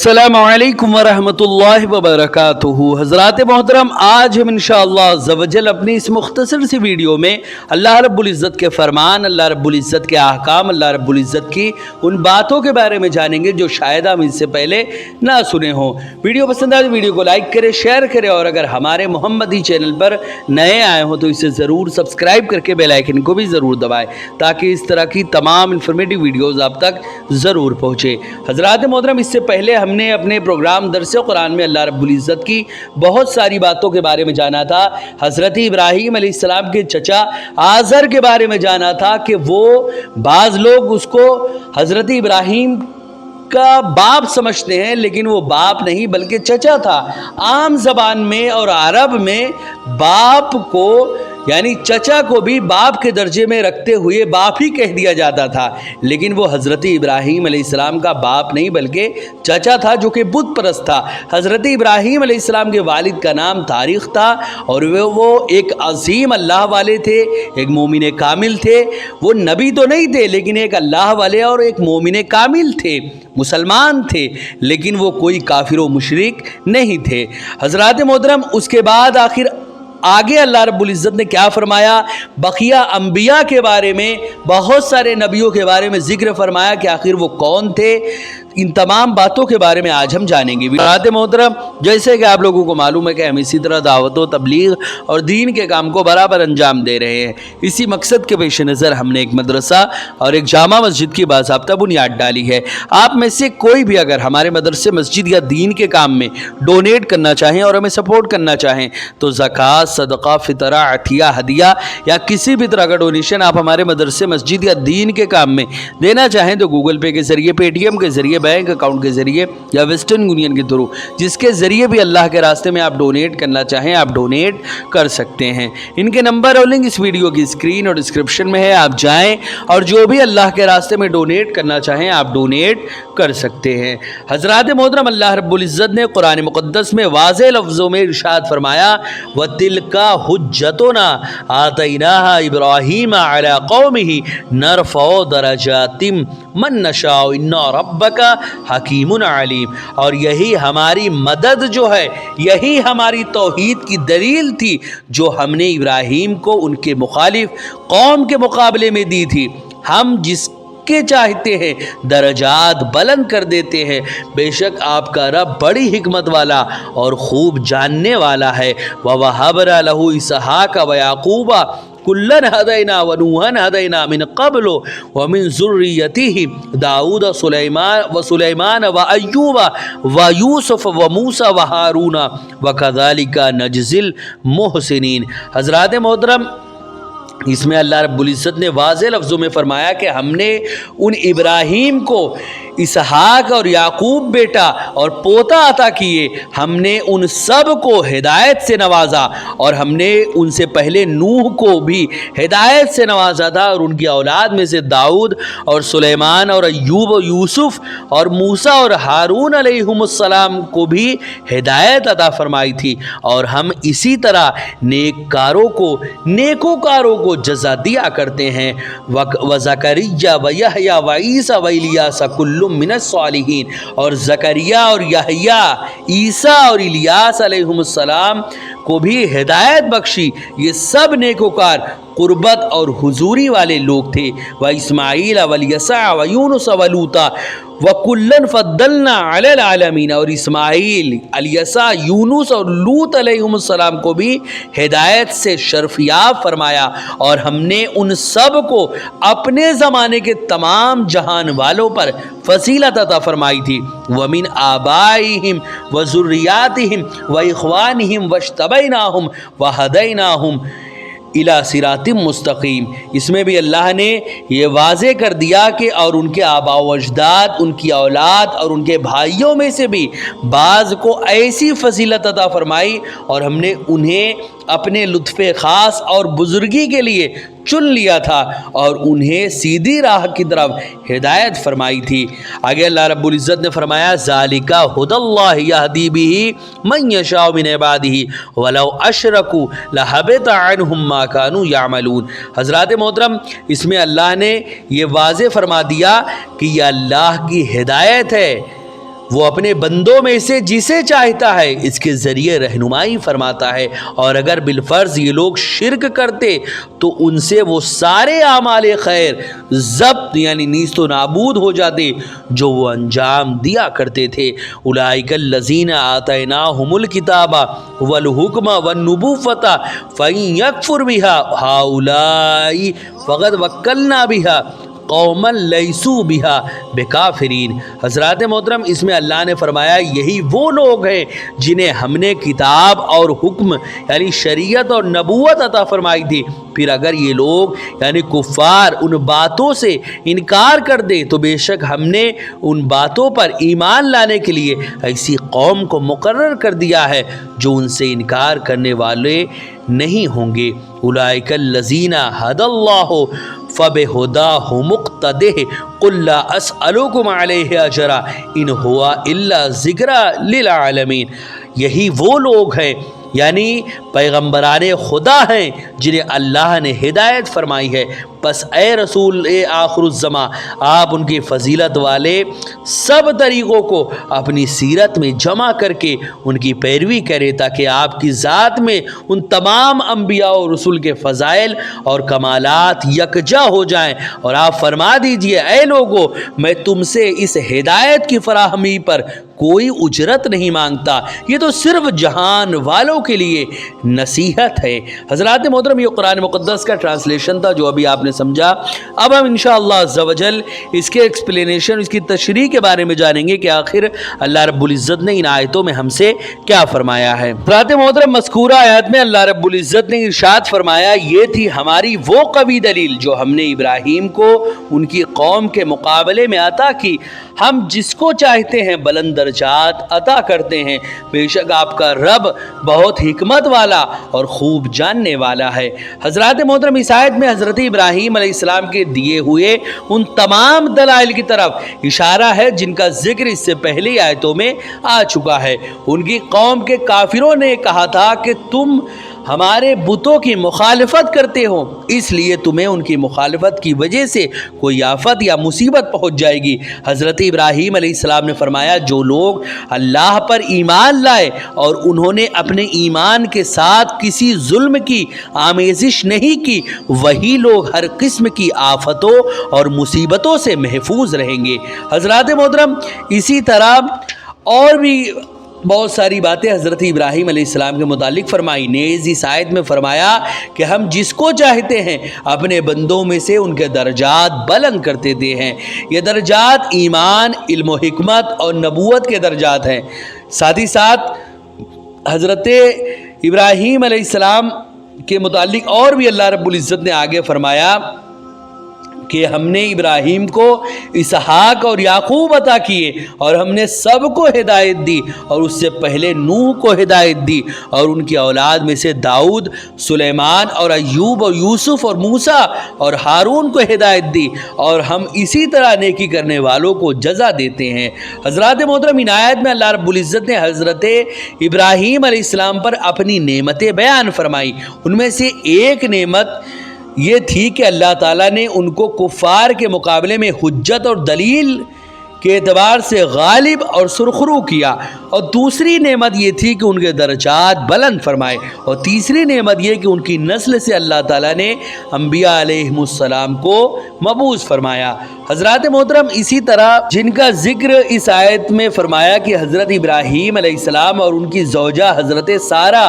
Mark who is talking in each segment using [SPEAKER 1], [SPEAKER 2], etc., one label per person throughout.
[SPEAKER 1] अस्सलामु अलैकुम वरहमतुल्लाहि वबरकातुहू। हज़रात मोहतरम, आज हम इंशाअल्लाह अज़्ज़वजल अपनी इस मुख्तसर सी वीडियो में अल्लाह रब्बुल इज़्ज़त के फ़रमान, अल्लाह रब्बुल इज़्ज़त के अहकाम, अल्लाह रब्बुल इज़्ज़त की उन बातों के बारे में जानेंगे जो शायद हम इससे पहले ना सुने हों। वीडियो पसंद आए तो वीडियो को लाइक करें, शेयर करें, और अगर हमारे मोहम्मदी चैनल पर नए आए हों तो इसे ज़रूर सब्सक्राइब करके बेल आइकन को भी ज़रूर दबाएँ ताकि इस तरह की तमाम इन्फॉर्मेटिव वीडियोज़ आप तक ज़रूर पहुँचे। हज़रात मोहतरम, इससे पहले हमने अपने प्रोग्राम दरस कुरान में अल्लाह रब्बुल इज़्ज़त की बहुत सारी बातों के बारे में जाना था। हज़रत इब्राहीम अलैहिस्सलाम के चचा आज़र के बारे में जाना था कि वो बाज़ लोग उसको हज़रत इब्राहीम का बाप समझते हैं, लेकिन वो बाप नहीं बल्कि चचा था। आम ज़बान में और अरब में बाप को यानी चचा को भी बाप के दर्जे में रखते हुए बाप ही कह दिया जाता था, लेकिन वो हज़रत इब्राहीम अलैहिस्सलाम का बाप नहीं बल्कि चचा था जो कि बुत परस्त था। हज़रत इब्राहीम अलैहिस्सलाम के वालिद का नाम तारिक था और वो एक अज़ीम अल्लाह वाले थे, एक मोमिन कामिल थे। वो नबी तो नहीं थे लेकिन एक अल्लाह वाले और एक मोमिन कामिल थे, मुसलमान थे, लेकिन वो कोई काफिर व मुशरिक नहीं थे। हज़रात मोहतरम, उसके बाद आगे अल्लाह रब्बुल इज़्ज़त ने क्या फरमाया, बकिया अंबिया के बारे में, बहुत सारे नबियों के बारे में ज़िक्र फरमाया कि आखिर वो कौन थे। इन तमाम बातों के बारे में आज हम जानेंगे। हज़रात मोहतरम, जैसे कि आप लोगों को मालूम है कि हम इसी तरह दावत व तबलीग और दीन के काम को बराबर अंजाम दे रहे हैं। इसी मकसद के पेश नज़र हमने एक मदरसा और एक जामा मस्जिद की बाज़ाब्ता बुनियाद डाली है। आप में से कोई भी अगर हमारे मदरसे, मस्जिद या दीन के काम में डोनेट करना चाहें और हमें सपोर्ट करना चाहें तो ज़कात, सदका, फितरा, अतिया, हदिया या किसी भी तरह का डोनेशन आप हमारे मदरसे, मस्जिद या दीन के काम में देना चाहें तो गूगल पे के ज़रिए, पेटीएम के ज़रिए, बैंक अकाउंट के ज़रिए या वेस्टर्न यूनियन के थ्रू, जिसके ज़रिए भी अल्लाह के रास्ते में आप डोनेट करना चाहें आप डोनेट कर सकते हैं। इनके नंबर और लिंक इस वीडियो की स्क्रीन और डिस्क्रिप्शन में है। आप जाएं और जो भी अल्लाह के रास्ते में डोनेट करना चाहें आप डोनेट कर सकते हैं। हज़रात मोहतरम, अल्लाह रब्बुल इज़्ज़त ने कुरान मुक़द्दस में वाज़ेह लफ्ज़ों में इरशाद फरमाया, व तिलका हुज्जतुना आतैनाहा इब्राहीम अला कौमिही नरफ़उ दरजातिम मन नशाउ इन्ना रब्बका हकीमुन अलीम। और यही हमारी मदद जो है, यही हमारी तौहीद की दलील थी जो हमने इब्राहीम को उनके मुखालिफ कौम के मुकाबले में दी थी। हम जिसके चाहते हैं दरजात बुलंद कर देते हैं। बेशक आपका रब बड़ी हिकमत वाला और खूब जानने वाला है। व वहबना लहू इसहाक व याकूबा कुल्लन हदैना व नूहन हदैना मिन क़ब्ल व मिन ज़ुर्रियतिही दाऊद सुलैमान व अय्यूब व यूसुफ व मूसा व हारूना व कज़ालिका नजज़िल मुहसिनीन। हज़रात मोहतरम, इसमें अल्लाह रब्बुल इज़्ज़त ने वाज़ेह लफ्ज़ों में फरमाया कि हमने उन इब्राहीम को इसहाक और याकूब बेटा और पोता अता किए। हमने उन सब को हिदायत से नवाजा और हमने उनसे पहले नूह को भी हिदायत से नवाजा था और उनकी औलाद में से दाऊद और सुलेमान और अय्यूब और यूसुफ और मूसा और हारून अलैहिमुस्सलाम को भी हिदायत अता फरमाई थी। और हम इसी तरह नेकोकारों को जज़ा दिया करते हैं। व ज़करिया व यहया व ईसा व इलियास कुल्लुम मिनस सालिहीन। और ज़करिया और यहया, ईसा और इलियास अलैहिमुस्सलाम को भी हिदायत बख्शी। ये सब नेकोकार, कुर्बत और हुजूरी वाले लोग थे। व इस्माईल व यसा व यूनुस व लूता व कुल्लन फद्दलना अलल आलमीन। और इस्माईल, अलियसा, यूनुस और लूत अलैहिमुस्सलाम को भी हिदायत से शर्फयाब फरमाया और हमने उन सब को अपने ज़माने के तमाम जहान वालों पर फजीलत अता फरमाई थी। वमिन आबाइहिम व ज़ुर्रियातिहिम व इख्वानिहिम वज्तबैनाहुम व हदैनाहुम इला सिरातिम मुस्तकीम। इसमें भी अल्लाह ने ये वाज़े कर दिया कि और उनके आबा व अजदाद, उनकी औलाद और उनके भाइयों में से भी बाज़ को ऐसी फजीलत अता फरमाई और हमने उन्हें अपने लुत्फ़े ख़ास और बुज़ुर्गी के लिए चुन लिया था और उन्हें सीधी राह की तरफ हिदायत फरमाई थी। आगे अल्लाह रब्बुल इज़्ज़त ने फरमाया ज़ालिका हुदल्लाह यहदी बिही मन यशाउ मिन इबादिही वलौ अशरकू लहबिता अन्हुम मा कानू यामलून। हज़रात मोहतरम, इसमें अल्लाह ने ये वाज़े फरमा दिया कि यह अल्लाह की हिदायत है, वो अपने बंदों में से जिसे चाहता है इसके ज़रिए रहनुमाई फरमाता है। और अगर बिलफ़र्ज़ ये लोग शिरक करते तो उनसे वो सारे आमाल खैर ज़ब्त यानी नीस्तो नाबूद हो जाते जो वो अंजाम दिया करते थे। उलाइकल लज़ीना आतैनाहुमुल किताबा वल हुक्मा वन नुबुव्वता फ़इन यकफुर बिहा हाउलाई फ़क़द वक्कलना बिहा कौमन लैसू बिहा बेकाफिरीन। हज़रात मोहतरम, इसमें अल्लाह ने फरमाया यही वो लोग हैं जिन्हें हमने किताब और हुक्म यानी शरीयत और नबूवत अता फरमाई थी। फिर अगर ये लोग यानी कुफ़ार उन बातों से इनकार कर दे तो बेशक हमने उन बातों पर ईमान लाने के लिए ऐसी कौम को मुकर्रर कर दिया है जो उनसे इनकार करने वाले नहीं होंगे। उलाइकल लज़ीना हदल्लाहु फ़बिहुदाहु मुक़्तदिह क़ुल ला अस्अलुकुम अलैहि अजरा इन हुवा इल्ला ज़िक्रा लिल आलमीन। यही वो लोग हैं यानी पैगम्बरान खुदा हैं जिन्हें अल्लाह ने हिदायत फरमाई है। बस ए रसूल आखिरुज़्ज़मा, आप उनकी फ़जीलत वाले सब तरीक़ों को अपनी सीरत में जमा करके उनकी पैरवी करें ताकि आपकी ज़ात में उन तमाम अम्बिया और रसूल के फ़ज़ाइल और कमालात यकजा हो जाएं। और आप फरमा दीजिए ए लोगों, मैं तुमसे इस हिदायत की फराहमी पर कोई उजरत नहीं मांगता, ये तो सिर्फ जहान वालों के लिए नसीहत है। हज़रात मोहतरम, ये कुरान मुक़द्दस का ट्रांसलेशन था जो अभी आपने समझा। अब हम इंशाअल्लाह अज़्ज़ा वजल इसके एक्सप्लेनेशन, इसकी तशरीह के बारे में जानेंगे कि आखिर अल्लाह रब्बुल इज़्ज़त ने इन आयतों में हमसे क्या फरमाया है। हज़रात मोहतरम, मज़कूरा आयत में अल्लाह रब्बुल इज़्ज़त ने इरशाद फरमाया, ये थी हमारी वो कवी दलील जो हमने इब्राहीम को उनकी कौम के मुकाबले में अता की। हम जिसको चाहते हैं बुलंद दर्जात अता करते हैं। बेशक आपका रब बहुत हिकमत वाला और खूब जानने वाला है। हज़रात मोहतरम, इस आयत में हज़रत इब्राहीम अलैहिस्सलाम के दिए हुए उन तमाम दलाइल की तरफ इशारा है जिनका जिक्र इससे पहले आयतों में आ चुका है। उनकी कौम के काफिरों ने कहा था कि तुम हमारे बुतों की मुखालफत करते हो, इसलिए तुम्हें उनकी मुखालफत की वजह से कोई आफत या मुसीबत पहुंच जाएगी। हज़रत इब्राहीम अलैहिस्सलाम ने फरमाया, जो लोग अल्लाह पर ईमान लाए और उन्होंने अपने ईमान के साथ किसी जुल्म की आमेजिश नहीं की, वही लोग हर किस्म की आफतों और मुसीबतों से महफूज रहेंगे। हज़रात मोहतरम, इसी तरह और भी बहुत सारी बातें हज़रत इब्राहीम अलैहिस्सलाम के मुतालिक फरमाई। नेज़ इस आयत में फरमाया कि हम जिसको चाहते हैं अपने बंदों में से उनके दर्जात बुलंद कर देते हैं। ये दर्जात ईमान, इल्म, हिकमत और नबूवत के दर्जात हैं। साथ ही साथ हज़रत इब्राहीम अलैहिस्सलाम के मुतालिक और भी अल्लाह रब्बुल इज़्ज़त ने आगे फरमाया कि हमने इब्राहीम को इसहाक और याकूब अता किए और हमने सबको हिदायत दी और उससे पहले नूह को हिदायत दी और उनकी औलाद में से दाऊद, सुलेमान और अय्यूब और यूसुफ और मूसा और हारून को हिदायत दी और हम इसी तरह नेकी करने वालों को जज़ा देते हैं। हज़रात मोहतरम, इन आयत में अल्लाह रब्बुल इज़्ज़त ने हज़रत इब्राहीम अलैहिस्सलाम पर अपनी नेमतें बयान फरमाई। उनमें से एक नेमत ये थी कि अल्लाह ताला ने उनको कुफ़ार के मुकाबले में हुज्जत और दलील के एतबार से गालिब और सुरखरू किया, और दूसरी नेमत ये थी कि उनके दर्जात बुलंद फरमाए, और तीसरी नेमत ये कि उनकी नस्ल से अल्लाह ताला ने अम्बिया अलैहिमुस्सलाम को मबूस फरमाया। हज़रात मोहतरम, इसी तरह जिनका जिक्र इस आयत में फरमाया कि हज़रत इब्राहीम अलैहिस्सलाम और उनकी ज़ौजा हज़रत सारा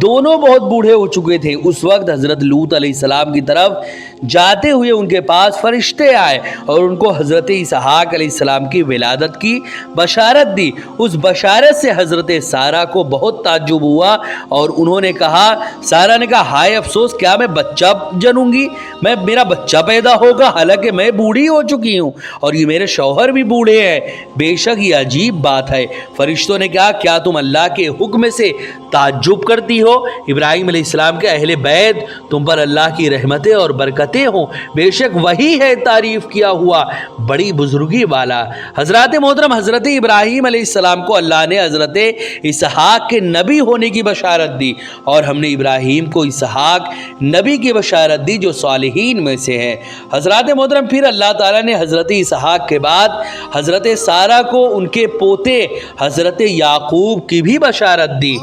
[SPEAKER 1] दोनों बहुत बूढ़े हो चुके थे। उस वक्त हज़रत लूत अलैहिस्सलाम की तरफ जाते हुए उनके पास फरिश्ते आए और उनको हज़रत इसहाक अलैहिस्सलाम की विलादत की बशारत दी। उस बशारत से हज़रत सारा को बहुत ताज्जुब हुआ और उन्होंने कहा, सारा ने कहा, हाय अफसोस, क्या मैं बच्चा जनूंगी, मेरा बच्चा पैदा होगा, हालांकि मैं बूढ़ी हो चुकी चुकी हूँ और ये मेरे शौहर भी बूढ़े हैं, बेशक ये अजीब बात है। फरिश्तों ने कहा, क्या तुम अल्लाह के हुक्म से ताज्जुब करती हो? इब्राहीम अलैहिस्सलाम के अहले बैत, तुम पर अल्लाह की रहमतें और बरकतें हों, बेशक वही है तारीफ़ किया हुआ बड़ी बुजुर्गी वाला। हज़रत मोहतरम हज़रत इब्राहीम अलैहिस्सलाम को अल्लाह ने हज़रत इसहाक के नबी होने की बशारत दी और हमने इब्राहीम को इसहाक नबी की बशारत दी जो सालिहीन में से है। हज़रत मोहतरम फिर अल्लाह ताला ने हज़रत इसहाक के बाद हज़रत सारा को उनके पोते हज़रत याकूब की भी बशारत दी।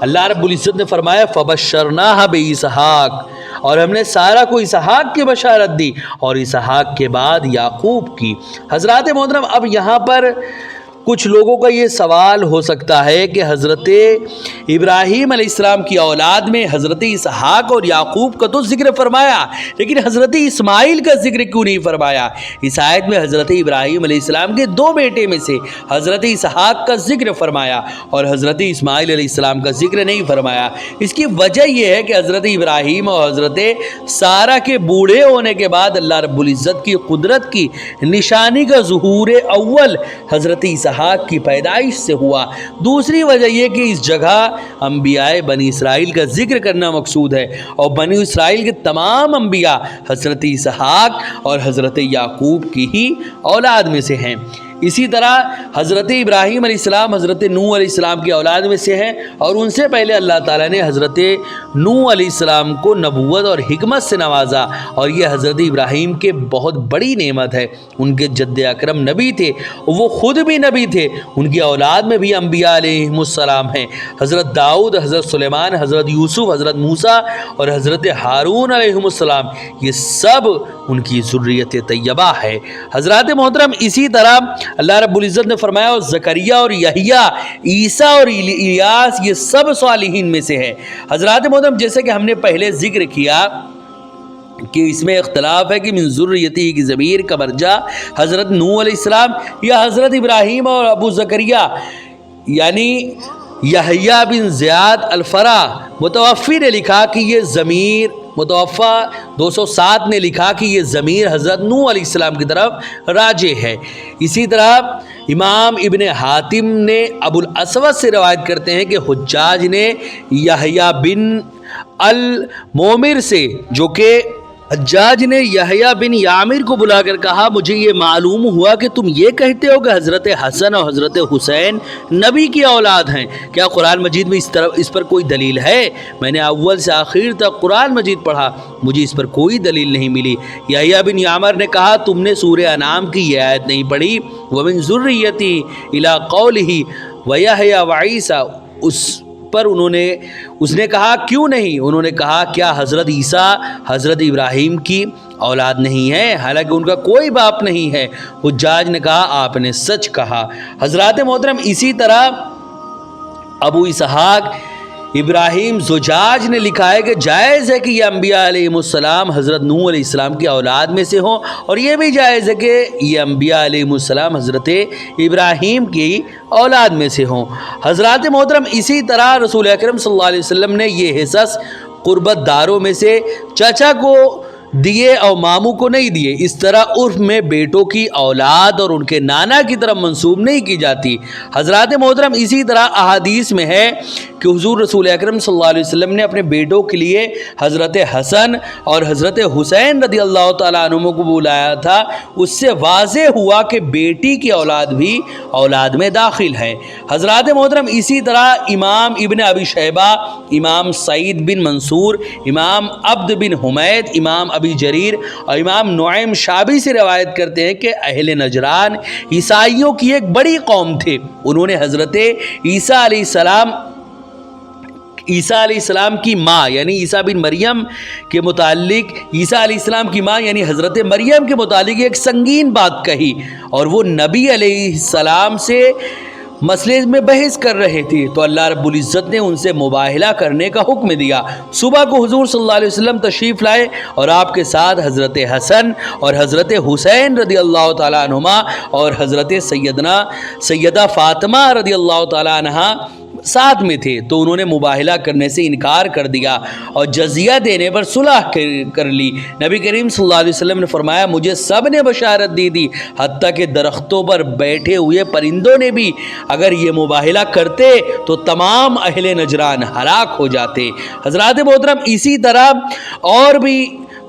[SPEAKER 1] अल्लाह रब्बुल इज़्ज़त ने फरमाया, फ़बश्शरनाहा बिइसहाक, और हमने सारा को इसहाक की बशारत दी और इसहाक के बाद याकूब की। हज़रत मोहतरम अब यहाँ पर कुछ लोगों का ये सवाल हो सकता है कि हज़रत इब्राहीम अलैहिस्सलाम की औलाद में हज़रत इसहाक और याकूब का तो ज़िक्र फरमाया, लेकिन हज़रत इस्माइल का ज़िक्र क्यों नहीं फरमाया? इस आयत में हज़रत इब्राहीम अलैहिस्सलाम के दो बेटे में से हज़रत इसहाक का ज़िक्र फरमाया और हज़रत इस्माइल अलैहिस्सलाम का ज़िक्र नहीं फरमाया। इसकी वजह यह है कि हज़रत इब्राहीम और हज़रत सारा के बूढ़े होने के बाद अल्लाह रब्बुल इज़्ज़त की कुदरत की निशानी का ज़ुहूर अव्वल हज़रत इसहाक की पैदाइश से हुआ। दूसरी वजह यह कि इस जगह अंबियाए बनी इसराइल का जिक्र करना मकसूद है और बनी इसराइल के तमाम अंबिया हज़रत इसहाक और हज़रत याकूब की ही औलाद में से हैं। इसी तरह हज़रत इब्राहीम अलैहिस्सलाम हज़रत नूह अलैहिस्सलाम की औलाद में से हैं और उनसे पहले अल्लाह ताला ने हज़रत नूह अलैहिस्सलाम को नबूवत और हिकमत से नवाजा और ये हज़रत इब्राहीम के बहुत बड़ी नेमत है। उनके जद्द अकरम नबी थे, वो ख़ुद भी नबी थे, उनकी औलाद में भी अंबिया अलैहिमुस्सलाम हैं। हज़रत दाऊद, हज़रत सुलेमान, हज़रत यूसुफ, हज़रत मूसा और हज़रत हारून अलैहिमुस्सलाम, ये सब उनकी ज़ुर्रियत तैयबा है। हज़रत मोहतरम इसी तरह अल्लाह रब्बुल इज़्ज़त ने फरमाया, और ज़करिया और यहिया, ईसा और इलियास, ये सब सालिहीन में से है। हज़रत मोहतरम जैसे कि हमने पहले जिक्र किया कि इसमें इख्तलाफ है कि मिन ज़ुर्रियती की ज़मीर का मर्जा हज़रत नूह अलैहिस्सलाम या हज़रत इब्राहीम और अबू ज़करिया यानी यहिया बिन ज़ियाद अल-फ़रा। मुतवफ़्फ़ी ने लिखा कि ये ज़मीर, मुतवफ़्फ़ा 207 ने लिखा कि ये ज़मीर हज़रत नूह अलैहिस्सलाम की तरफ राजे है। इसी तरह इमाम इब्न हातिम ने अबुल अस्वद से रवायत करते हैं कि हुज्जाज ने यहया बिन अल-मोमिर से, जो कि हज्जाज ने यहया बिन यामिर को बुलाकर कहा, मुझे ये मालूम हुआ कि तुम ये कहते हो कि हज़रत हसन और हज़रत हुसैन नबी की औलाद हैं, क्या कुरान मजीद में इस पर कोई दलील है? मैंने अव्वल से आखिर तक कुरान मजीद पढ़ा, मुझे इस पर कोई दलील नहीं मिली। यहया बिन यामिर ने कहा, तुमने सूरे अनाम की ये आयत नहीं पढ़ी, वमिन ज़ुर्रियती इला क़ौलिही व यहया व ईसा, उस पर उसने कहा क्यों नहीं? उन्होंने कहा, क्या हज़रत ईसा हज़रत इब्राहीम की औलाद नहीं है, हालांकि उनका कोई बाप नहीं है? हुज्जाज ने कहा, आपने सच कहा। हज़रत मोहतरम इसी तरह अबू इसहाक इब्राहीम ज़ुजाज ने लिखा है कि जायज़ है कि ये अंबिया अलैहिमुस्सलाम हज़रत नूह अलैहिस्सलाम की औलाद में से हों और ये भी जायज़ है कि ये अंबिया अलैहिमुस्सलाम हज़रत इब्राहीम की औलाद में से हों। हज़रत मोहतरम इसी तरह रसूल अकरम सल्लल्लाहु अलैहि वसल्लम ने ये हिस्स क़ुर्बत दारों में से चाचा को दिए और मामू को नहीं दिए। इस तरह उर्फ में बेटों की औलाद और उनके नाना की तरफ मंसूब नहीं की जाती। हज़रत मोहतरम इसी तरह अहादीस में है कि हुज़ूर रसूल अकरम सल्लल्लाहु अलैहि वसल्लम ने अपने बेटों के लिए हज़रत हसन और हज़रत हुसैन रज़ी अल्लाह तआला अन्हुमा को बुलाया था। उससे वाज़े हुआ कि बेटी की औलाद भी औलाद में दाखिल है। हज़रत मोहतरम इसी तरह इमाम इब्न अबी शैबा, इमाम सईद बिन मंसूर, इमाम अब्द बिन हुमैद, इमाम अबी जरीर और इमाम नुआइम शाबी से रवायत करते हैं कि अहले नजरान ईसाइयों की एक बड़ी कौम थे। उन्होंने हज़रत ईसा अलैहिस्सलाम की माँ यानी ईसा बिन मरियम के मुतालिक, ईसा अलैहिस्सलाम की माँ यानी हज़रत मरियम के मुतालिक एक संगीन बात कही और वो नबी अलैहिस्सलाम से मसले में बहस कर रहे थे, तो अल्लाह रब्बुल इज़्ज़त ने उनसे मुबाहला करने का हुक्म दिया। सुबह को हुज़ूर सल्लल्लाहु अलैहि वसल्लम तशरीफ़ लाए और आपके साथ हज़रत हसन और हज़रत हुसैन रज़ी अल्लाह तआला अन्हुमा और हज़रत सैयदा फ़ातिमा रज़ी अल्लाह तआला अन्हा ساتھ میں تھے تو انہوں نے مباہلہ کرنے سے انکار کر دیا اور جزیہ دینے پر صلح کر لی۔ نبی کریم صلی اللہ علیہ وسلم نے فرمایا مجھے سب نے بشارت دی تھی، حتیٰ کہ درختوں پر بیٹھے ہوئے پرندوں نے بھی، اگر یہ مباہلہ کرتے تو تمام اہل نجران ہلاک ہو جاتے۔ حضرات محترم اسی طرح اور بھی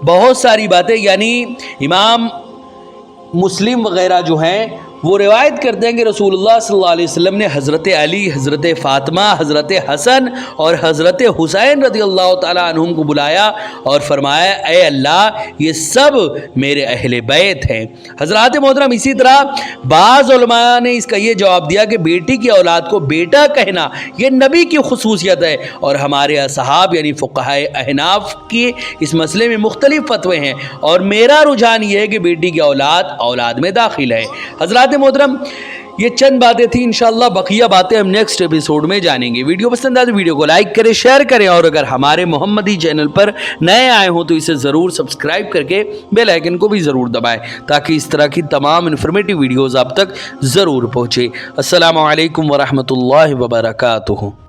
[SPEAKER 1] بہت ساری باتیں، یعنی امام مسلم وغیرہ جو ہیں وہ روایت کرتے ہیں کہ رسول اللہ صلی اللہ علیہ وسلم نے حضرت علی، حضرت فاطمہ، حضرت حسن اور حضرت حسین رضی اللہ تعالیٰ عنہم کو بلایا اور فرمایا اے اللہ یہ سب میرے اہل بیت ہیں۔ حضرات محترم اسی طرح بعض علماء نے اس کا یہ جواب دیا کہ بیٹی کی اولاد کو بیٹا کہنا یہ نبی کی خصوصیت ہے، اور ہمارے اصحاب یعنی فقہائے احناف کی اس مسئلے میں مختلف فتوے ہیں، اور میرا رجحان یہ ہے کہ بیٹی کی اولاد میں داخل ہے۔ حضرات محترم یہ چند باتیں تھیں، انشاءاللہ بقیہ باتیں ہم نیکسٹ ایپیسوڈ میں جانیں گے۔ ویڈیو پسند آئے تو ویڈیو کو لائک کریں، شیئر کریں، اور اگر ہمارے محمدی چینل پر نئے آئے ہوں تو اسے ضرور سبسکرائب کر کے بیل آئیکن کو بھی ضرور دبائیں تاکہ اس طرح کی تمام انفارمیٹیو ویڈیوز آپ تک ضرور پہنچے۔ السلام علیکم ورحمۃ اللہ وبرکاتہ۔